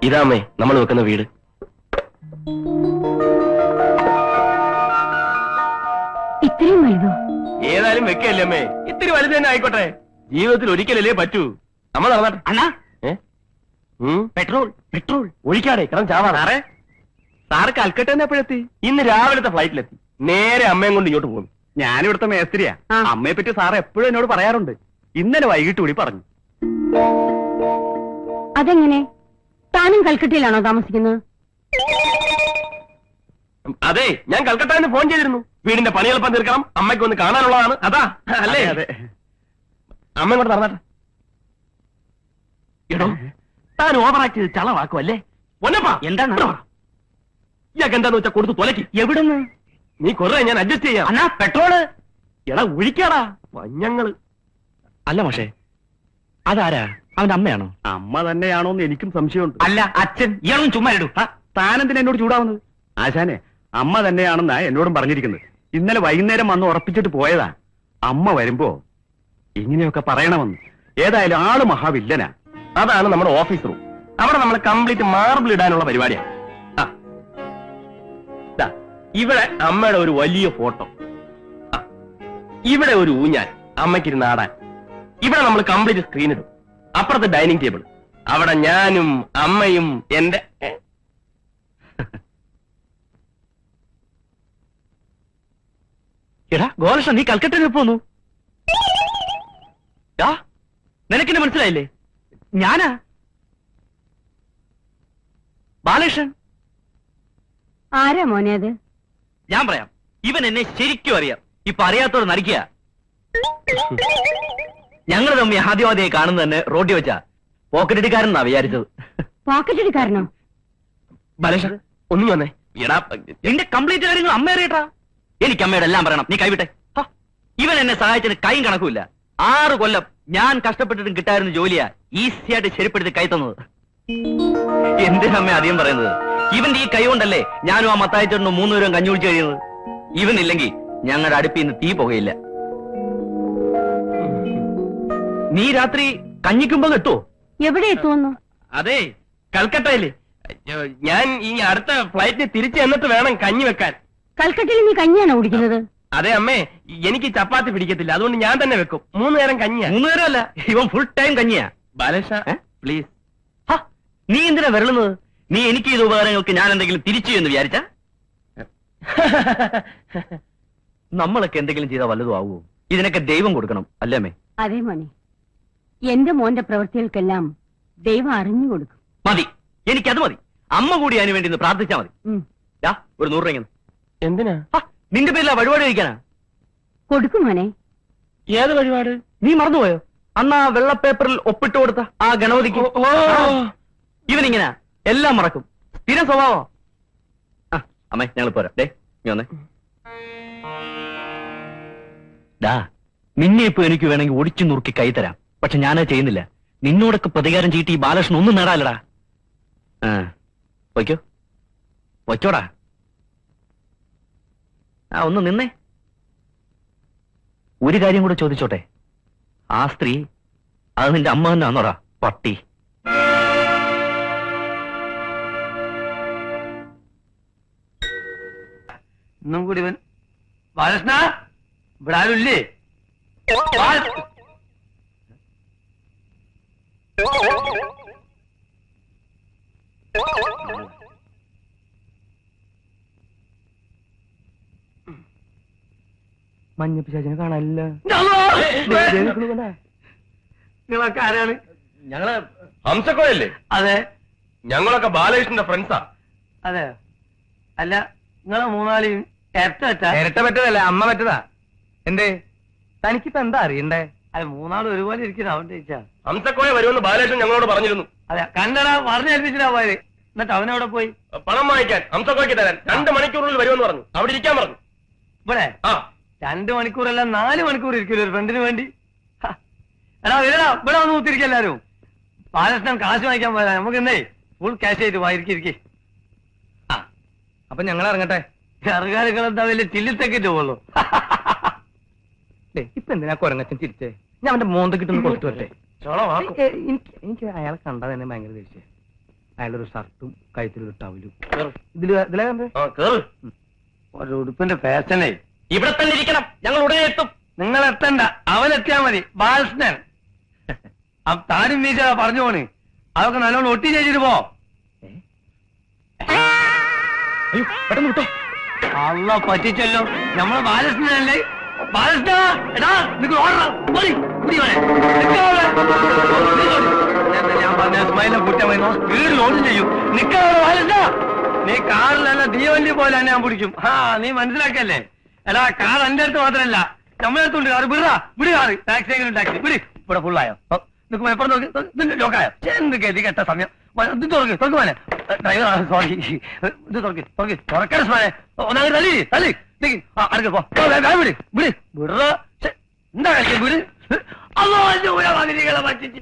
ഇതാമേ നമ്മൾ വെക്കുന്ന വീട്. ഇത്രയും വലുതോ? ഏതായാലും വെക്കല്ലേ അമ്മേ, ഇത്തിരി വലുത് തന്നെ ആയിക്കോട്ടെ. ജീവിതത്തിൽ ഒരിക്കലല്ലേ പറ്റൂ. നമ്മൾ നടന്നാട്ടെ. അണ്ണാ പെട്രോൾ പെട്രോൾ ഒഴിക്കാടെ കിടന്ന് ചാവാ. സാറേ, സാറ് കൽക്കട്ട തന്നെ എപ്പോഴെത്തി? ഇന്ന് രാവിലത്തെ ഫ്ലൈറ്റിലെത്തി. നേരെ അമ്മയും കൊണ്ട് ഇങ്ങോട്ട് പോകും. ഞാനിവിടുത്തെ മേസ്ത്രിയാ. അമ്മയെ പറ്റി സാറ് എപ്പോഴും എന്നോട് പറയാറുണ്ട്. ഇന്നലെ വൈകിട്ട് കൂടി പറഞ്ഞു. അതെങ്ങനെ? താനും കൽക്കട്ടയിലാണോ താമസിക്കുന്നത്? അതെ, ഞാൻ കൽക്കട്ടയിൽ നിന്ന് ഫോൺ ചെയ്തിരുന്നു. വീടിന്റെ പണി എളുപ്പം തീർക്കണം, അമ്മയ്ക്ക് ഒന്ന് കാണാനുള്ളതാണ്. അതാ അല്ലേ? അതെ. അമ്മ ഇങ്ങോട്ട് നടന്നാട്ടെ. എടോ, താൻ ഓവറാക്ട് ചെയ്ത് ചളവാക്കുമല്ലേ? എന്താണ് ഇയാൾക്ക് എന്താന്ന് വെച്ചാ കൊടുത്ത് തൊലക്കി. എവിടുന്ന്? നീ കൊറേ ഞാൻ അഡ്ജസ്റ്റ് ചെയ്യാം. അണ്ണാ പെട്രോള്. എടാ ഒഴിക്കാടാ വഞ്ഞങ്ങള്. അല്ല പക്ഷേ അതാരാ? അവന്റെ അമ്മയാണോ? അമ്മ തന്നെയാണോന്ന് എനിക്കും സംശയമുണ്ട്. അല്ല അച്ഛൻ. ഇയാളും ചുമ്മാ ഇടൂ. താനെന്തിനാ എന്നോട് ചൂടാവുന്നത്? ആശാനെ, അമ്മ തന്നെയാണെന്നാ എന്നോടും പറഞ്ഞിരിക്കുന്നത്. ഇന്നലെ വൈകുന്നേരം വന്ന് ഉറപ്പിച്ചിട്ട് പോയതാ. അമ്മ വരുമ്പോ ഇങ്ങനെയൊക്കെ പറയണമെന്ന്. ഏതായാലും ആള് മഹാവില്ലനാ. അതാണ് നമ്മുടെ ഓഫീസ് റൂം. അവിടെ നമ്മൾ കംപ്ലീറ്റ് മാർബിൾ ഇടാനുള്ള പരിപാടിയാണ്. ഇവിടെ അമ്മയുടെ ഒരു വലിയ ഫോട്ടോ, ഇവിടെ ഒരു ഊഞ്ഞാൽ അമ്മയ്ക്കിരുന്ന് ആടാൻ. ഇവിടെ നമ്മൾ കംപ്ലീറ്റ് സ്ക്രീൻ ഇടും. അപ്പുറത്ത് ഡൈനിങ് ടേബിൾ. അവിടെ ഞാനും അമ്മയും എന്റെ എടാ ഗോലകൃഷ്ണൻ, നീ കൽക്കട്ടയിൽ പോന്നു. നിനക്കെന്നെ മനസ്സിലായില്ലേ? ഞാനാ ബാലകൃഷ്ണൻ. ആരാ മോനെ അത്? ഞാൻ പറയാം. ഇവൻ എന്നെ ശരിക്കും അറിയാം. ഇപ്പൊ അറിയാത്തോട് നടിക്കുക. ഞങ്ങൾ തമ്മി ആദ്യമാദ്യമായി കാണുന്നത് തന്നെ റോഡിൽ വെച്ചാ. പോക്കറ്റടിക്കാരനാ വിചാരിച്ചത്. പോക്കറ്റടിക്കാരനോ? ബാലേഷ ഒന്നും വന്നേ. എടാ, നിന്റെ കംപ്ലീറ്റ് കാര്യങ്ങൾ അമ്മ അറിയട്ടാ. എനിക്ക് അമ്മയോട് എല്ലാം പറയണം. നീ കൈവിട്ടെ. ഇവൻ എന്നെ സഹായിച്ചതിന് കൈയും കണക്കുമില്ല. 6 കൊല്ലം ഞാൻ കഷ്ടപ്പെട്ടിട്ടും കിട്ടായിരുന്ന ജോലിയാ ഈസിയായിട്ട് ശരിപ്പെടുത്തി കൈ തന്നത്. എന്തിനമ്മ അധികം പറയുന്നത്? ഇവന്റെ ഈ കൈ കൊണ്ടല്ലേ ഞാനും ആ മത്തായിച്ചേട്ടനും 3 പേരും കഞ്ഞി കുടിച്ചു കഴിയുന്നത്. ഇവനില്ലെങ്കിൽ ഞങ്ങളുടെ അടുപ്പിൽ നിന്ന് തീ പുകയില്ല. നീ രാത്രി കഞ്ഞിക്കുമ്പോ എത്തുവോ? എവിടെ എത്തുമെന്നോ? അതെ, കൽക്കട്ടയില്. ഞാൻ ഈ അടുത്ത ഫ്ലൈറ്റിന് തിരിച്ചു എന്നിട്ട് വേണം കഞ്ഞി വെക്കാൻ. കൽക്കട്ടയിൽ നീ കഞ്ഞിയാണോ കുടിക്കുന്നത്? അതെ അമ്മേ, എനിക്ക് ചപ്പാത്തി പിടിക്കത്തില്ല. അതുകൊണ്ട് ഞാൻ തന്നെ വെക്കും. 3 നേരം കഞ്ഞിയാ. 3 നേരം അല്ല, ഇവൻ ഫുൾ ടൈം കഞ്ഞിയാ. ബാലേഷ പ്ലീസ്. നീ എന്തിനാ വരളുന്നത്? നീ എനിക്ക് ചെയ്ത ഉപകാരങ്ങൾക്ക് ഞാൻ എന്തെങ്കിലും തിരിച്ചു എന്ന് വിചാരിച്ച? നമ്മളൊക്കെ എന്തെങ്കിലും ചെയ്താൽ വല്ലതും ആവുമോ? ഇതിനൊക്കെ ദൈവം കൊടുക്കണം അല്ലേ അമ്മേ? അതെ മോനെ, എന്റെ മോന്റെ പ്രവൃത്തികൾക്കെല്ലാം ദൈവം അറിഞ്ഞു കൊടുക്കും. മതി, എനിക്കത് മതി. അമ്മ കൂടി അതിനു വേണ്ടി ഒന്ന് പ്രാർത്ഥിച്ചാ മതി. ഒരു 100 രൂപ. എന്തിനാ? നിന്റെ പേരിലാ വഴിപാട് കഴിക്കാനാ. കൊടുക്കും മോനെ. ഏത് വഴിപാട്? നീ മറന്നുപോയോ? അന്ന് ആ വെള്ള പേപ്പറിൽ ഒപ്പിട്ട് കൊടുത്ത ആ ഗണപതിക്ക്. ഇവനിങ്ങനെ എല്ലാം മറക്കും. സ്ഥിരം സ്വഭാവം. അമ്മേ, ഞങ്ങൾ പോരാ. ഡേ നീ വന്നേ. നിന്നെ ഇപ്പൊ എനിക്ക് വേണമെങ്കിൽ ഒടിച്ചു നുറുക്കി കൈ തരാം. പക്ഷെ ഞാനത് ചെയ്യുന്നില്ല. നിന്നോടൊക്കെ പ്രതികാരം ചീട്ടി ഈ ബാലകൃഷ്ണൻ ഒന്നും നേടാലടാ. വയ്ക്കോ വയ്ക്കോടാ. ഒന്ന് നിന്നേ. ഒരു കാര്യം കൂടെ ചോദിച്ചോട്ടെ. ആ സ്ത്രീ അത് നിന്റെ അമ്മ തന്നെ ആന്നോടാ പട്ടി? ഇന്നും കൂടി ഇവൻ ബാലകൃഷ്ണ ഇവിടെ ആരുമില്ലേ? മഞ്ഞപ്പിശാചിനെ കാണാനില്ല. നിങ്ങളൊക്കെ ആരാണ്? ഞങ്ങള് ഹംസക്കോയല്ലേ? അതെ. ഞങ്ങളൊക്കെ ബാലകൃഷ്ണന്റെ ഫ്രണ്ട്സാ. അതെ. അല്ല, നിങ്ങളെ 3 ഇരട്ട പറ്റതല്ല, അമ്മ പറ്റതാ. എന്തേ തനിക്കിപ്പോ എന്താ അറിയണ്ടേ? അതെ, 3 ഒരുപോലെ ഇരിക്കുന്ന അവൻ ചോദിച്ചാ. ഹംസക്കോയ വരുമെന്ന് ബാലകൃഷ്ണൻ ഞങ്ങളോട് പറഞ്ഞിരുന്നു. അതെ, കണ്ടടാ, പറഞ്ഞേൽപ്പിച്ചിട്ടാ പോയത്. എന്നിട്ട് അവനവിടെ പോയി പണം വാങ്ങിക്കാൻ. ഹംസക്കോയ്ക്ക് തരാൻ 2 മണിക്കൂറിൽ വരുമെന്ന് പറഞ്ഞു. അവിടെ ഇരിക്കാൻ പറഞ്ഞു. ഇവിടെ 2 മണിക്കൂറല്ല 4 മണിക്കൂർ ഇരിക്കില്ല ഒരു ഫ്രണ്ടിന് വേണ്ടി. എടാ വരടാ, ഇവിടെ വന്ന് കുത്തിരിക്കുക എല്ലാരും. ബാലകൃഷ്ണൻ കാശ് വാങ്ങിക്കാൻ പോയതാ. നമുക്ക് എന്തേ ഫുൾ ക്യാഷ് ആയിട്ട് വായിരിക്കും. അപ്പൊ ഞങ്ങൾ ഇറങ്ങട്ടെ. ഇറങ്ങാനൊക്കെ എന്താ വലിയ ചില്ലിത്തൊക്കെ പോകുള്ളൂ. ഇപ്പൊ എന്തിനാ കൊരങ്ങച്ചൻ ചിരിച്ചേ? ഞാൻ അവന്റെ മോന്ത കിട്ടുന്ന കൊടുത്തു വരട്ടെ. ചോളമാക്കും. എനിക്ക് അയാളെ കണ്ടാൽ തന്നെ ഭയങ്കര ദേഷ്യം. അയാളൊരു ഷർട്ടും കഴുത്തിലൊരു ടവലും കേറ്. ഇതിലെ ആ, കേറ്. ഒരു ഉടുപ്പിന്റെ ഫാഷനേ. ഇവിടെ തന്നെ ഇരിക്കണം, ഞങ്ങൾ ഉടനെ എത്തും. നിങ്ങൾ എത്തണ്ട, അവനെത്തിയാ മതി. ബാലകൃഷ്ണൻ താനും നീച്ച പറഞ്ഞു പോണ്. അതൊക്കെ നല്ലോണം ഒട്ടി ചെയ്തിട്ട് പോ. അയ്യോ പെട്ടെന്ന് വിട്ടോ. അള്ള പറ്റിച്ചല്ലോ, നമ്മളെ ബാലകൃഷ്ണനല്ലേ? ബാലകൃഷ്ണ, എടാ നിങ്ങൾ ഞാൻ പറഞ്ഞ സ്മൈലിനെ കുറ്റം സ്പീഡിൽ ഓടും ചെയ്യും. നിക്കാതെ ബാലകൃഷ്ണ, നീ കാറിലല്ല തീവണ്ടി പോലെ തന്നെ ഞാൻ പിടിക്കും. ആ നീ മനസ്സിലാക്കല്ലേ? എടാ കാർ എന്റെ അടുത്ത് മാത്രമല്ല നമ്മളെ അടുത്തുണ്ട് കാറ്. വിടാ വിട് കാറ്. ടാക്സി എങ്കിലും ടാക്സി വിട്. ഇവിടെ ഫുള്ളായോ? നിൽക്കുമ്പോ എപ്പോഴും നോക്കി ഇതിന്റെ ലോക്കായോ? എന്ത് ഗതി കെട്ട സമയം. ഇത് തുറക്ക് തുറക്കുവാനെ ഡ്രൈവർ. സോറി, ഇത് തുറക്ക് തുറക്ക് തുറക്കാൻ സ്മാനെ. ഒന്നാമത് തല്ലി തല്ലി അടുക്ക പോ. വിട് വിട് വിട. എന്താ കളിക്കും? വിട്. അല്ലോ പറ്റിച്ച്